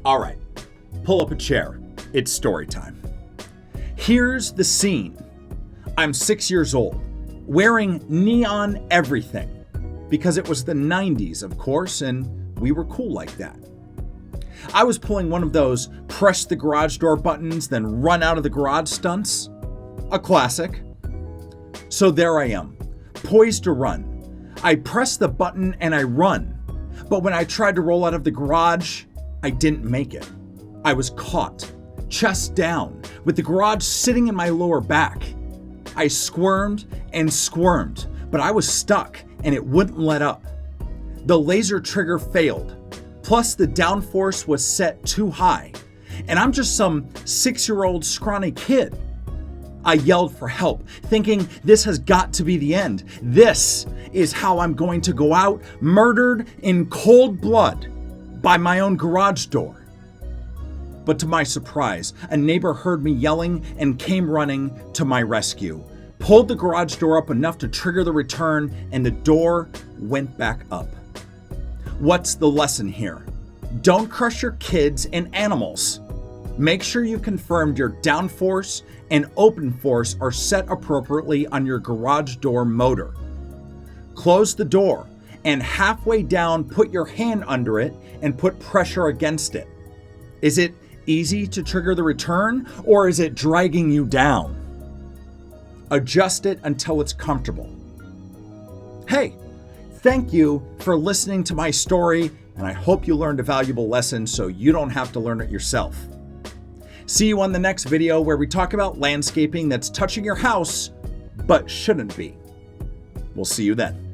All right, pull up a chair. It's story time. Here's the scene. I'm 6 years old, wearing neon everything, because it was the 90s, of course, and we were cool like that. I was pulling one of those press the garage door buttons, then run out of the garage stunts. A classic. So there I am, poised to run. I press the button and I run. But when I tried to roll out of the garage, I didn't make it. I was caught, chest down, with the garage sitting in my lower back. I squirmed and squirmed, but I was stuck and it wouldn't let up. The laser trigger failed, plus the downforce was set too high, and I'm just some 6-year-old scrawny kid. I yelled for help, thinking this has got to be the end. This is how I'm going to go out, murdered in cold blood by my own garage door. But to my surprise, a neighbor heard me yelling and came running to my rescue, pulled the garage door up enough to trigger the return, and the door went back up. What's the lesson here? Don't crush your kids and animals. Make sure you confirmed your downforce and open force are set appropriately on your garage door motor. Close the door and halfway down, put your hand under it and put pressure against it. Is it easy to trigger the return, or is it dragging you down? Adjust it until it's comfortable. Hey, thank you for listening to my story, and I hope you learned a valuable lesson so you don't have to learn it yourself. See you on the next video where we talk about landscaping that's touching your house, but shouldn't be. We'll see you then.